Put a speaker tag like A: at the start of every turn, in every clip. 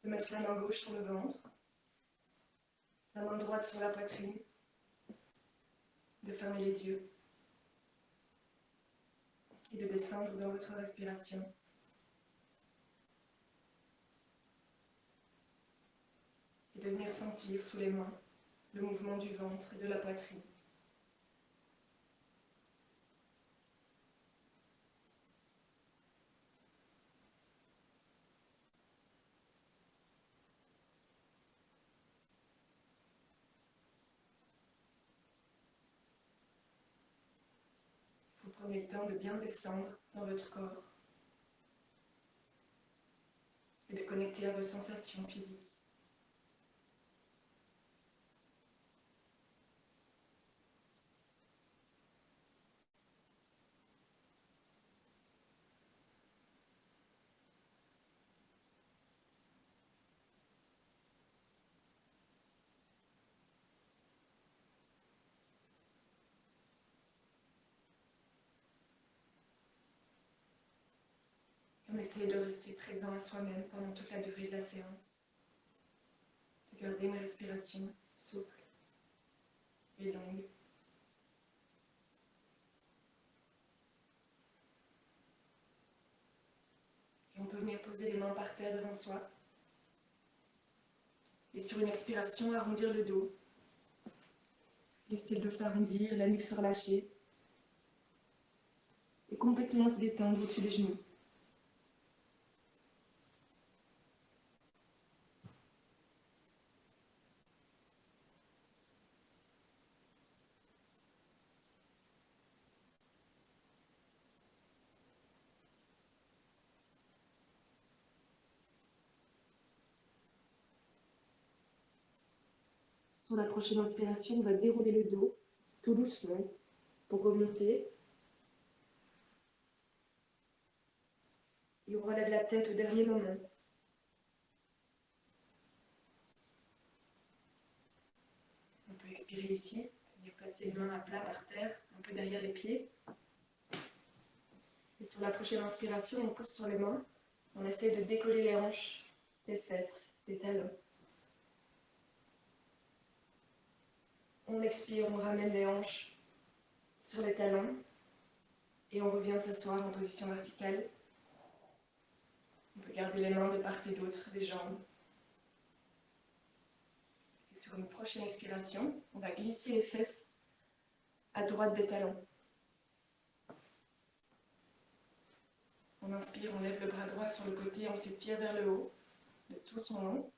A: de mettre la main gauche sur le ventre, la main droite sur la poitrine, de fermer les yeux et de descendre dans votre respiration. Et de venir sentir sous les mains le mouvement du ventre et de la poitrine. Vous prenez le temps de bien descendre dans votre corps et de connecter à vos sensations physiques. On essaie de rester présent à soi-même pendant toute la durée de la séance. De garder une respiration souple et longue. Et on peut venir poser les mains par terre devant soi. Et sur une expiration, arrondir le dos. Laisser le dos s'arrondir, la nuque se relâcher. Et complètement se détendre au-dessus des genoux. Sur la prochaine inspiration, on va dérouler le dos, tout doucement, pour remonter. Et on relève la tête au dernier moment. On peut expirer ici, venir placer les mains à plat par terre, un peu derrière les pieds. Et sur la prochaine inspiration, on pousse sur les mains. On essaie de décoller les hanches des fesses, des talons. On expire, on ramène les hanches sur les talons et on revient s'asseoir en position verticale. On peut garder les mains de part et d'autre des jambes. Et sur une prochaine expiration, on va glisser les fesses à droite des talons. On inspire, on lève le bras droit sur le côté, on s'étire vers le haut de tout son long.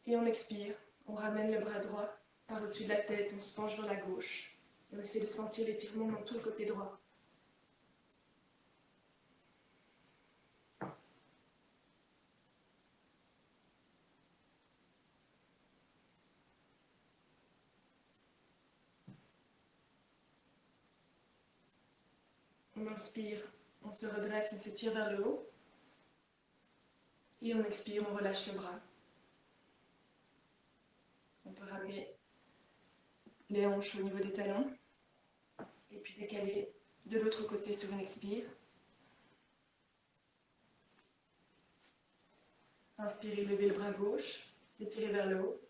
A: Et on expire, on ramène le bras droit par au-dessus de la tête, on se penche vers la gauche. Et on essaie de sentir l'étirement dans tout le côté droit. On inspire, on se redresse, on s'étire vers le haut. Et on expire, on relâche le bras. On peut ramener les hanches au niveau des talons. Et puis décaler de l'autre côté sur une expire. Inspirez, levez le bras gauche, s'étirez vers le haut.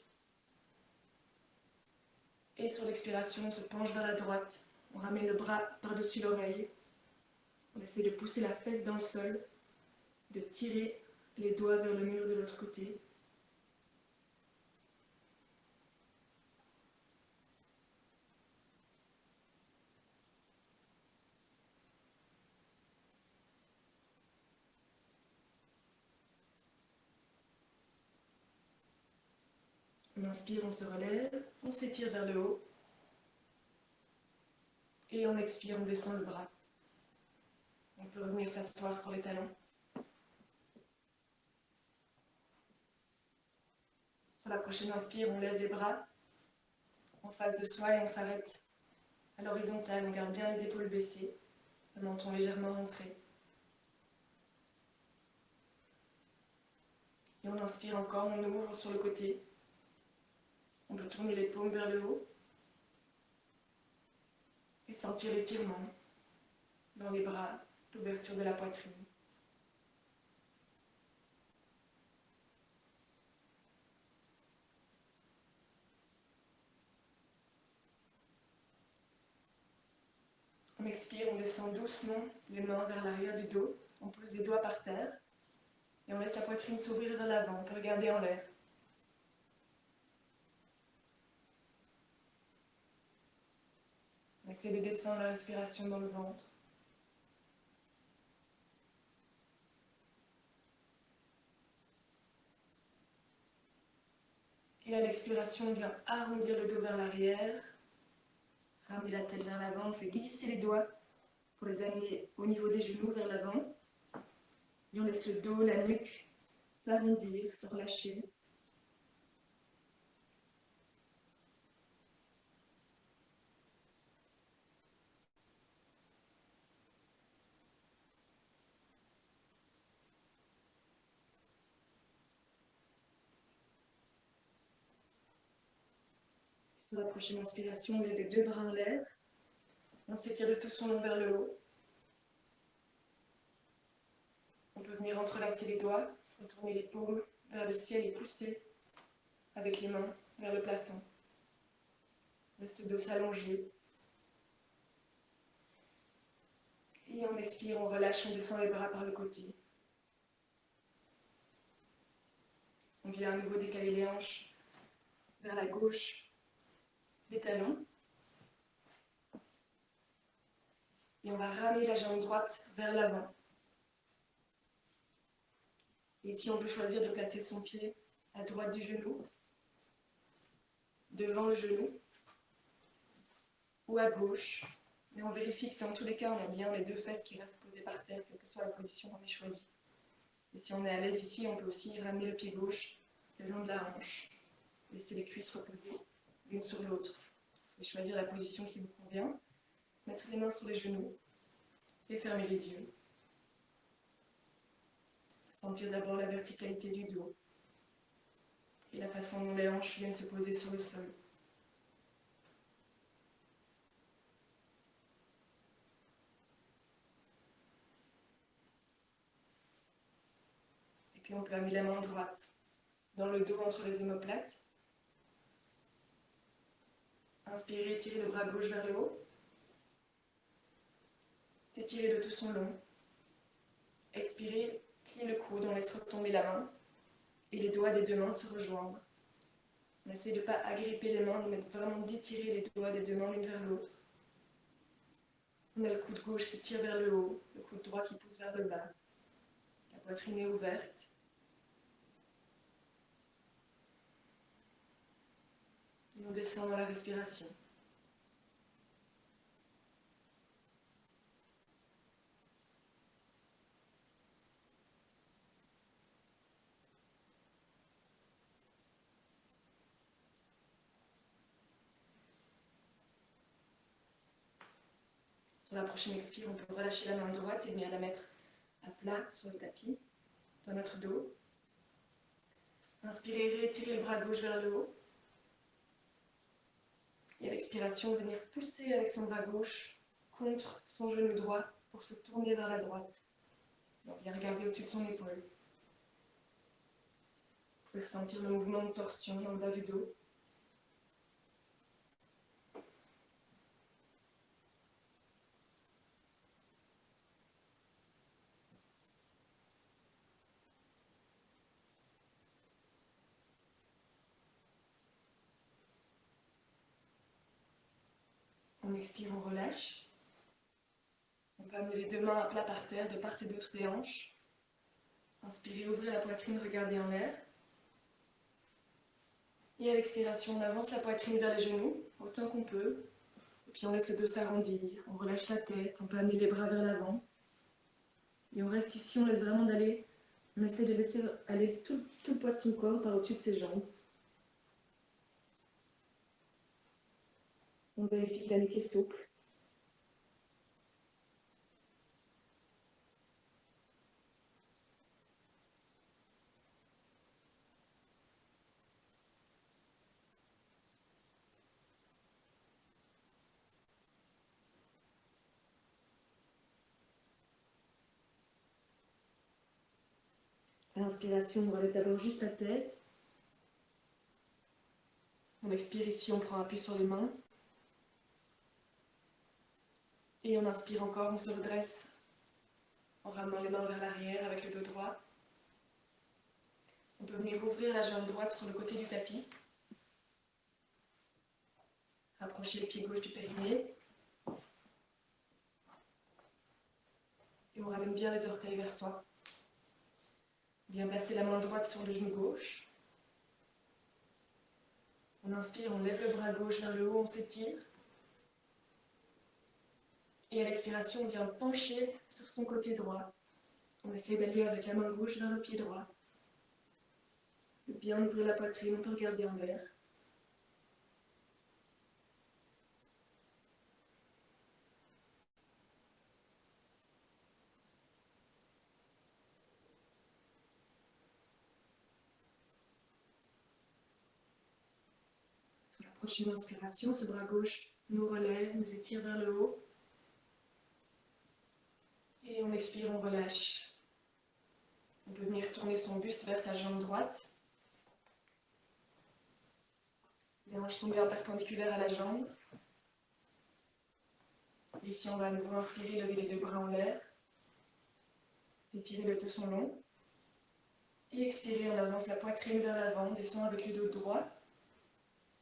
A: Et sur l'expiration, on se penche vers la droite. On ramène le bras par-dessus l'oreille. On essaie de pousser la fesse dans le sol, de tirer les doigts vers le mur de l'autre côté. On inspire, on se relève, on s'étire vers le haut. Et on expire, on descend le bras. On peut revenir s'asseoir sur les talons. Sur la prochaine inspire, on lève les bras en face de soi et on s'arrête à l'horizontale. On garde bien les épaules baissées, le menton légèrement rentré. Et on inspire encore, on ouvre sur le côté. On peut tourner les paumes vers le haut et sentir l'étirement dans les bras, l'ouverture de la poitrine. expire, on descend doucement les mains vers l'arrière du dos. On pose les doigts par terre et on laisse la poitrine s'ouvrir vers l'avant. On peut regarder en l'air. On essaie de descendre la respiration dans le ventre. Et à l'expiration, on vient arrondir le dos vers l'arrière. Ramener la tête vers l'avant. On fait glisser les doigts pour les amener au niveau des genoux vers l'avant. Et on laisse le dos, la nuque s'arrondir, se relâcher. Sur la prochaine inspiration, on lève les deux bras en l'air. On s'étire de tout son long vers le haut. On peut venir entrelacer les doigts, retourner les paumes vers le ciel et pousser avec les mains vers le plafond. On laisse le dos s'allonger. Et on expire, on relâche, on descend les bras par le côté. On vient à nouveau décaler les hanches vers la gauche des talons. Et on va ramener la jambe droite vers l'avant. Et ici, on peut choisir de placer son pied à droite du genou, devant le genou, ou à gauche. Mais on vérifie que dans tous les cas, on a bien les deux fesses qui restent posées par terre, quelle que soit la position qu'on ait choisie. Et si on est à l'aise ici, on peut aussi ramener le pied gauche le long de la hanche. Laisser les cuisses reposer l'une sur l'autre. Vous pouvez choisir la position qui vous convient. Mettre les mains sur les genoux et fermer les yeux. Sentir d'abord la verticalité du dos et la façon dont les hanches viennent se poser sur le sol. Et puis on peut amener la main droite dans le dos entre les omoplates. Inspirez, étirez le bras gauche vers le haut. S'étirer de tout son long. Expirez, pliez le coude, on laisse retomber la main et les doigts des deux mains se rejoindre. On essaie de ne pas agripper les mains, mais vraiment d'étirer les doigts des deux mains l'une vers l'autre. On a le coude gauche qui tire vers le haut, le coude droit qui pousse vers le bas. La poitrine est ouverte. Et on descend dans la respiration. Sur la prochaine expire, on peut relâcher la main droite et venir la mettre à plat sur le tapis, dans notre dos. Inspirez, réétirez le bras gauche vers le haut. Et à l'expiration, venir pousser avec son bras gauche contre son genou droit pour se tourner vers la droite. Et on vient regarder au-dessus de son épaule. Vous pouvez ressentir le mouvement de torsion dans le bas du dos. On expire, on relâche. On peut amener les deux mains à plat par terre, de part et d'autre des hanches. Inspirez, ouvrez la poitrine, regardez en l'air. Et à l'expiration, on avance la poitrine vers les genoux, autant qu'on peut. Et puis on laisse le dos s'arrondir, on relâche la tête, on peut amener les bras vers l'avant. Et on reste ici, on laisse vraiment d'aller. On essaie de laisser aller tout le poids de son corps par au-dessus de ses jambes. On vérifie que la nuque est souple. À l'inspiration, on relève d'abord juste la tête. On expire ici, on prend appui sur les mains. Et on inspire encore, on se redresse en ramenant les mains vers l'arrière avec le dos droit. On peut venir ouvrir la jambe droite sur le côté du tapis. Rapprocher le pied gauche du périnée. Et on ramène bien les orteils vers soi. Bien placer la main droite sur le genou gauche. On inspire, on lève le bras gauche vers le haut, on s'étire. Et à l'expiration, on vient pencher sur son côté droit. On essaie d'aller avec la main gauche vers le pied droit. Bien ouvrir la poitrine, on peut regarder en l'air. Sur la prochaine inspiration, ce bras gauche nous relève, nous étire vers le haut. Et on expire, on relâche. On peut venir tourner son buste vers sa jambe droite. Les hanches sont bien perpendiculaires à la jambe. Et ici, on va à nouveau inspirer, lever les deux bras en l'air. S'étirer le torse long. Et expirer, on avance la poitrine vers l'avant, on descend avec le dos droit.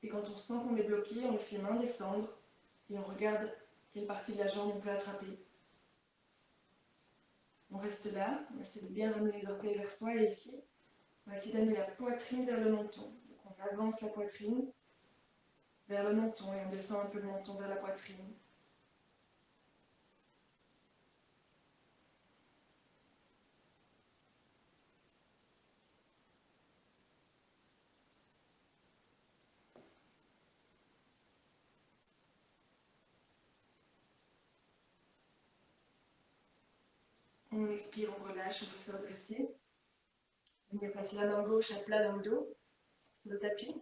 A: Et quand on sent qu'on est bloqué, on laisse les mains descendre. Et on regarde quelle partie de la jambe on peut attraper. On reste là, on essaie de bien ramener les orteils vers soi et ici, on va essayer d'amener la poitrine vers le menton. Donc on avance la poitrine vers le menton et on descend un peu le menton vers la poitrine. On expire, on relâche, on peut se redresser. On va placer la main gauche à plat dans le dos, sur le tapis.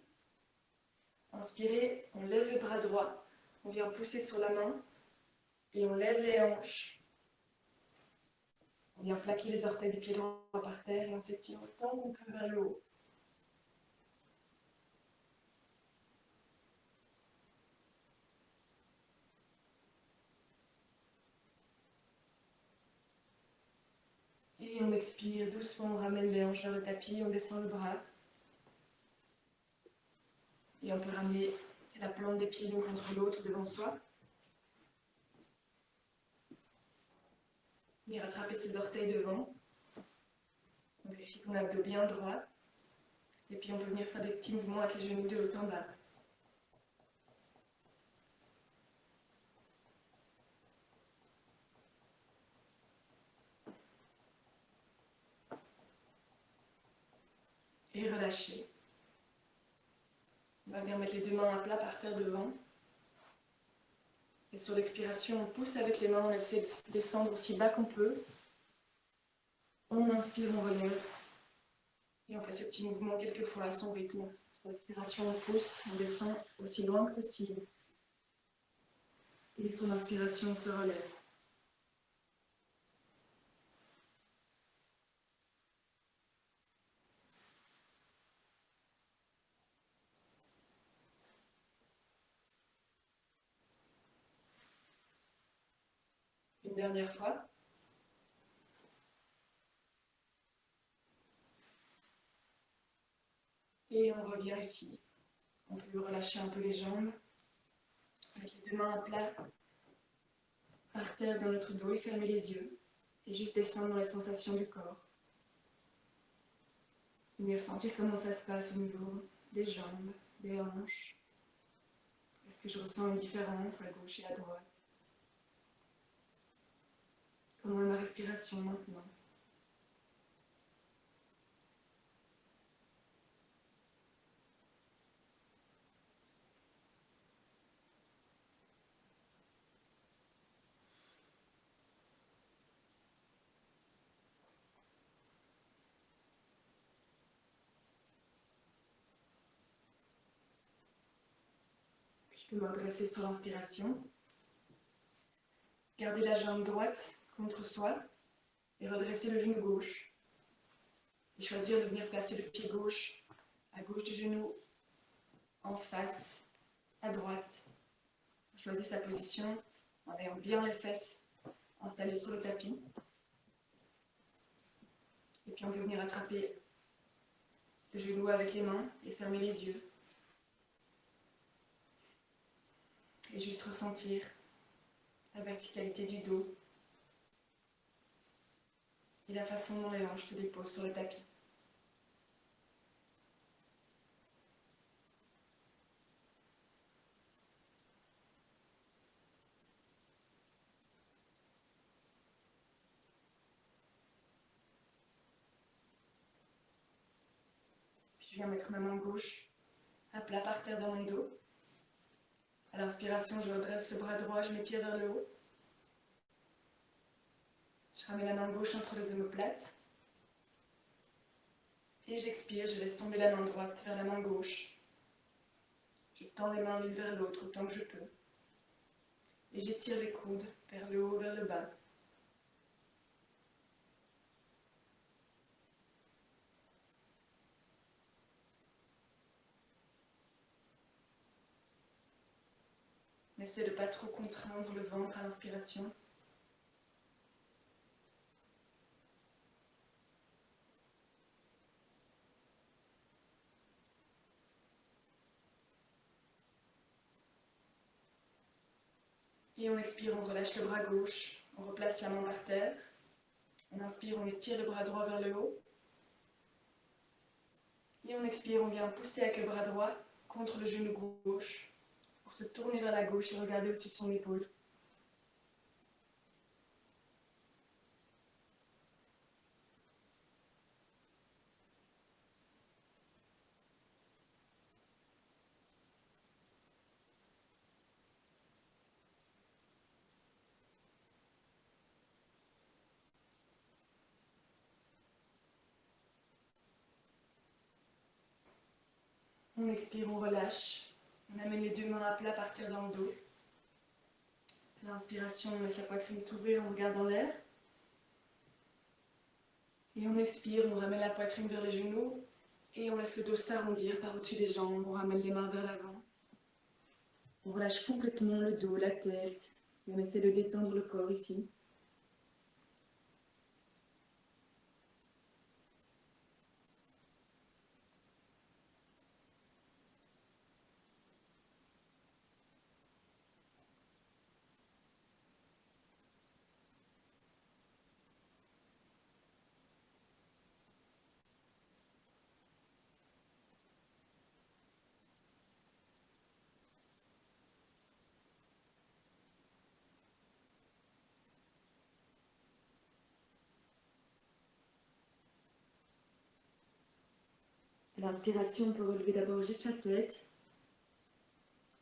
A: Inspirez, on lève le bras droit. On vient pousser sur la main et on lève les hanches. On vient plaquer les orteils du pied droit par terre et on s'étire autant qu'on peut vers le haut. Et on expire doucement, on ramène les hanches vers le tapis, on descend le bras. Et on peut ramener la plante des pieds l'un contre l'autre devant soi. Et rattraper ses orteils devant. On vérifie qu'on a le dos bien droit. Et puis on peut venir faire des petits mouvements avec les genoux de haut en bas. Et relâcher. On va venir mettre les deux mains à plat par terre devant. Et sur l'expiration, on pousse avec les mains, on essaie de descendre aussi bas qu'on peut. On inspire, on relève. Et on fait ce petit mouvement quelques fois à son rythme. Sur l'expiration, on pousse, on descend aussi loin que possible. Et sur l'inspiration, on se relève. Une dernière fois. Et on revient ici. On peut relâcher un peu les jambes. Avec les deux mains à plat par terre dans notre dos et fermer les yeux. Et juste descendre dans les sensations du corps. Venir sentir comment ça se passe au niveau des jambes, des hanches. Est-ce que je ressens une différence à gauche et à droite? Comment est ma respiration maintenant? Je peux m'adresser sur l'inspiration. Garder la jambe droite contre soi et redresser le genou gauche. Et choisir de venir placer le pied gauche à gauche du genou, en face, à droite. On choisit sa position en ayant bien les fesses installées sur le tapis. Et puis on peut venir attraper le genou avec les mains et fermer les yeux. Et juste ressentir la verticalité du dos et la façon dont les hanches se déposent sur le tapis. Puis je viens mettre ma main gauche à plat par terre dans mon dos. À l'inspiration, je redresse le bras droit, je m'étire vers le haut. Je ramène la main gauche entre les omoplates. Et j'expire, je laisse tomber la main droite vers la main gauche. Je tends les mains l'une vers l'autre autant que je peux. Et j'étire les coudes vers le haut, vers le bas. N'essaie de ne pas trop contraindre le ventre à l'inspiration. Et on expire, on relâche le bras gauche, on replace la main par terre. On inspire, on étire le bras droit vers le haut. Et on expire, on vient pousser avec le bras droit contre le genou gauche pour se tourner vers la gauche et regarder au-dessus de son épaule. On expire, on relâche. On amène les deux mains à plat par terre dans le dos. L'inspiration, on laisse la poitrine s'ouvrir, on regarde dans l'air. Et on expire, on ramène la poitrine vers les genoux. Et on laisse le dos s'arrondir par au-dessus des jambes. On ramène les mains vers l'avant. On relâche complètement le dos, la tête. Et on essaie de détendre le corps ici. L'inspiration, on peut relever d'abord juste la tête,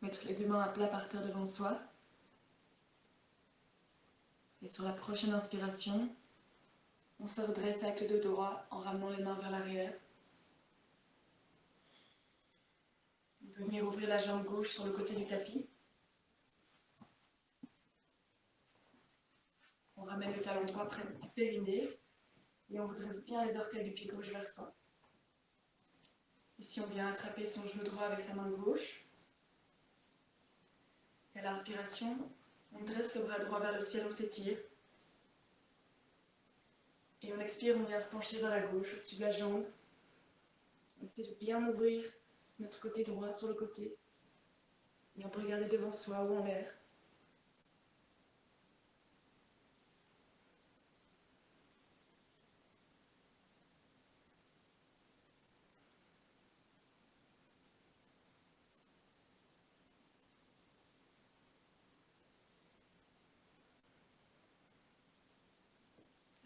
A: mettre les deux mains à plat par terre devant soi. Et sur la prochaine inspiration, on se redresse avec le dos droit en ramenant les mains vers l'arrière. On peut venir ouvrir la jambe gauche sur le côté du tapis. On ramène le talon droit près du périnée et on redresse bien les orteils du pied gauche vers soi. Ici, on vient attraper son genou droit avec sa main gauche. Et à l'inspiration, on dresse le bras droit vers le ciel, on s'étire. Et on expire, on vient se pencher vers la gauche, au-dessus de la jambe. On essaie de bien ouvrir notre côté droit sur le côté. Et on peut regarder devant soi ou en l'air.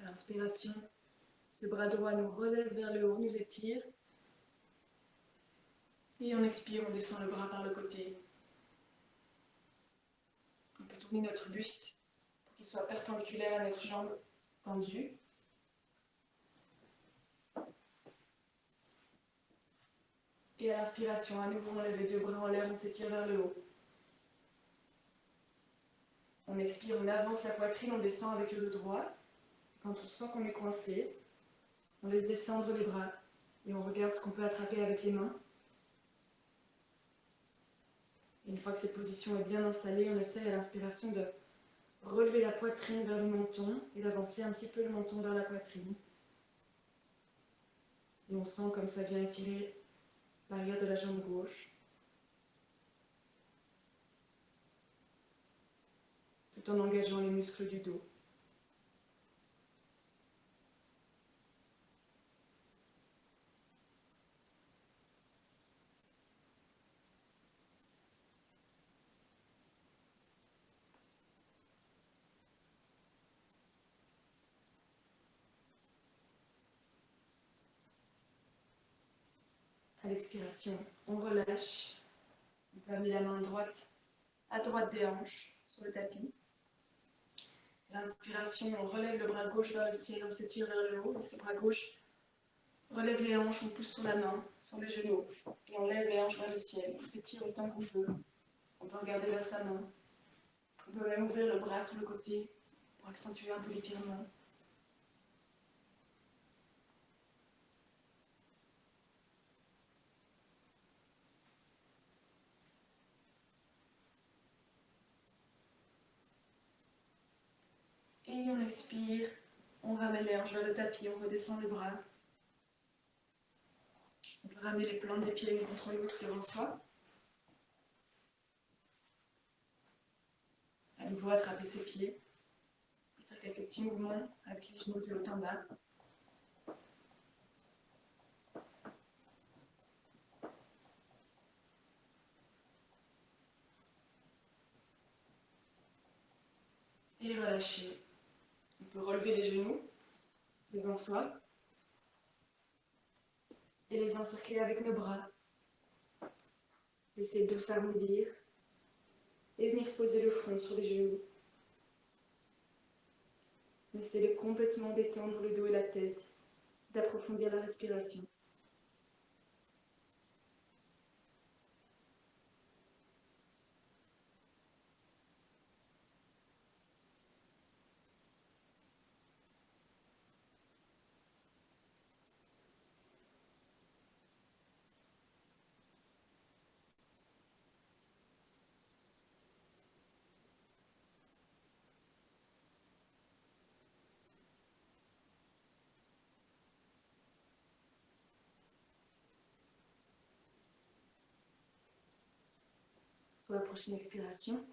A: À l'inspiration, ce bras droit nous relève vers le haut, nous étire. Et on expire, on descend le bras par le côté. On peut tourner notre buste pour qu'il soit perpendiculaire à notre jambe tendue. Et à l'inspiration, à nouveau, on lève les deux bras en l'air, on s'étire vers le haut. On expire, on avance la poitrine, on descend avec le dos droit. Quand on sent qu'on est coincé, on laisse descendre les bras et on regarde ce qu'on peut attraper avec les mains. Et une fois que cette position est bien installée, on essaie à l'inspiration de Relever la poitrine vers le menton et d'avancer un petit peu le menton vers la poitrine. Et on sent comme ça vient étirer l'arrière de la jambe gauche. Tout en engageant les muscles du dos. À l'expiration, on relâche. On peut amener la main droite à droite des hanches sur le tapis. L'inspiration, on relève le bras gauche vers le ciel, on s'étire vers le haut. Et ce bras gauche relève les hanches, on pousse sur la main, sur les genoux. Et on lève les hanches vers le ciel. On s'étire autant qu'on peut. On peut regarder vers sa main. On peut même ouvrir le bras sur le côté pour accentuer un peu l'étirement. Et on expire, on ramène les hanches vers le tapis, on redescend les bras. On peut ramener les plantes des pieds l'une contre l'autre devant soi. À nouveau, attraper ses pieds. Faire quelques petits mouvements avec les genoux de haut en bas. Et relâcher. On peut relever les genoux devant soi et les encercler avec nos bras. Laisser le dos s'arrondir et venir poser le front sur les genoux. Laissez-le complètement détendre le dos et la tête, d'approfondir la respiration. Sur la prochaine expiration,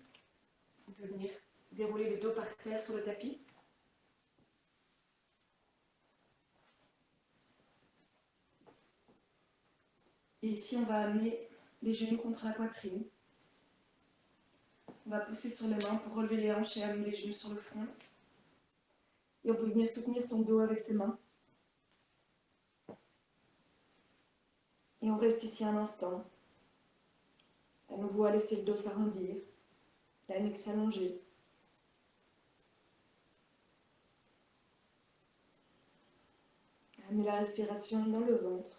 A: on peut venir dérouler le dos par terre sur le tapis. Et ici, on va amener les genoux contre la poitrine. On va pousser sur les mains pour relever les hanches et amener les genoux sur le front. Et on peut venir soutenir son dos avec ses mains. Et on reste ici un instant. À nouveau, à laisser le dos s'arrondir, la nuque s'allonger. Amener la respiration dans le ventre.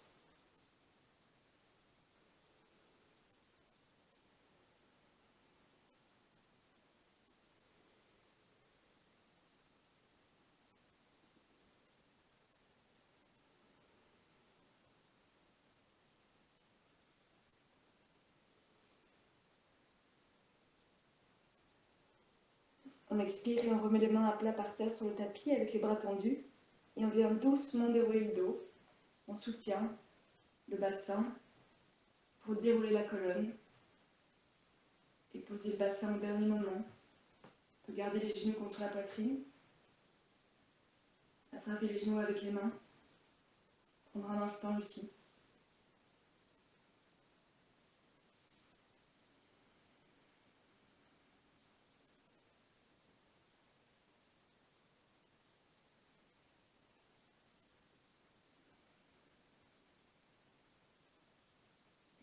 A: On expire et on remet les mains à plat par terre sur le tapis avec les bras tendus. Et on vient doucement dérouler le dos. On soutient le bassin pour dérouler la colonne. Et poser le bassin au dernier moment. On peut garder les genoux contre la poitrine. Attraper les genoux avec les mains. Prendre un instant ici.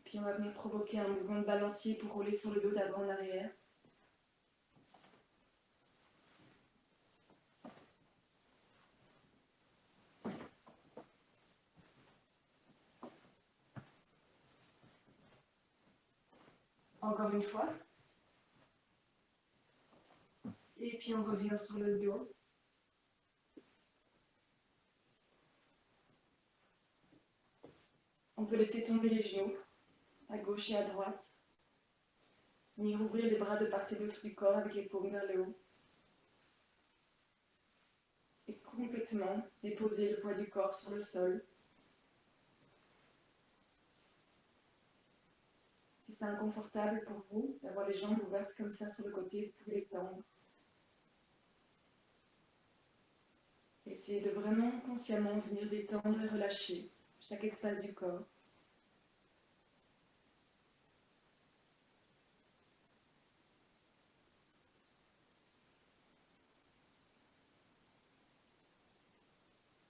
A: Puis on va venir provoquer un mouvement de balancier pour rouler sur le dos d'avant en arrière. Encore une fois. Et puis on revient sur le dos. On peut laisser tomber les genoux, à gauche et à droite. Venir ouvrir les bras de part et d'autre du corps avec les paumes vers le haut. complètement et posez le poids du corps sur le sol. Si c'est inconfortable pour vous d'avoir les jambes ouvertes comme ça sur le côté, vous pouvez les tendre. Essayez de vraiment consciemment venir détendre et relâcher chaque espace du corps.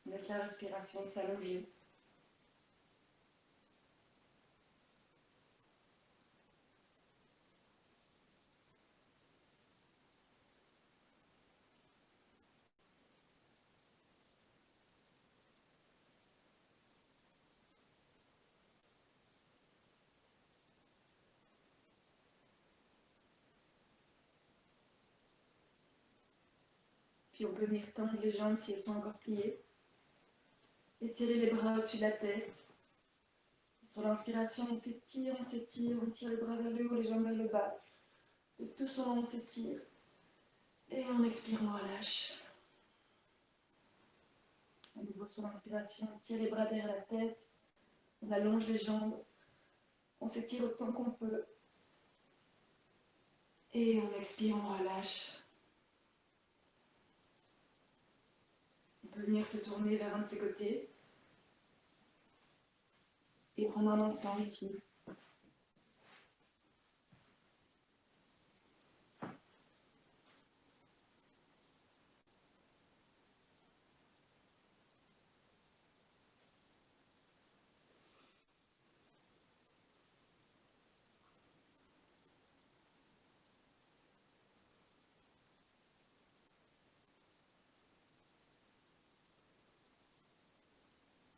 A: Laisse la respiration s'allonger. Puis on peut venir tendre les jambes si elles sont encore pliées. Étirez les bras au-dessus de la tête. Sur l'inspiration, on s'étire, on tire les bras vers le haut, les jambes vers le bas. De tout son long, on s'étire. Et en expirant, on relâche. À nouveau sur l'inspiration, on tire les bras derrière la tête. On allonge les jambes. On s'étire autant qu'on peut. Et en expirant, on relâche. On peut venir se tourner vers un de ses côtés. Et prendre un instant ici.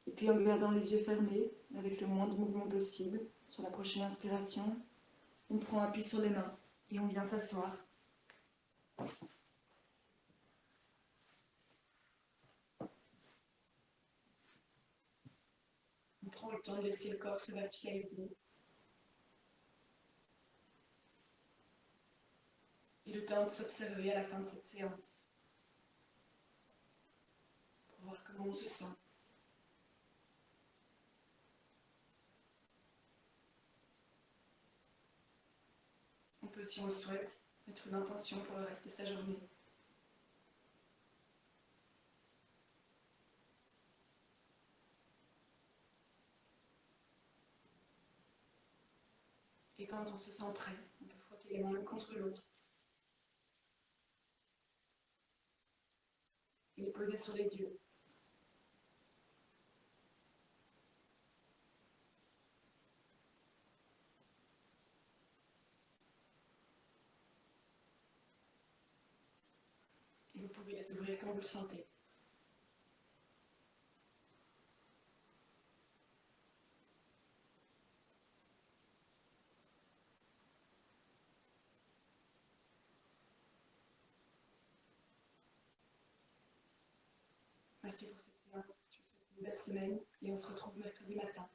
A: Et puis en gardant les yeux fermés, avec le moins de mouvement possible, sur la prochaine inspiration, on prend appui sur les mains et on vient s'asseoir. On prend le temps de laisser le corps se verticaliser. Et le temps de s'observer à la fin de cette séance. Pour voir comment on se sent. On peut, si on le souhaite, mettre une intention pour le reste de sa journée. Et quand on se sent prêt, on peut frotter les mains l'une contre l'autre. Et les poser sur les yeux. Et vous pouvez les ouvrir quand vous le sentez. Merci pour cette séance. Je vous souhaite une belle semaine et on se retrouve mercredi matin.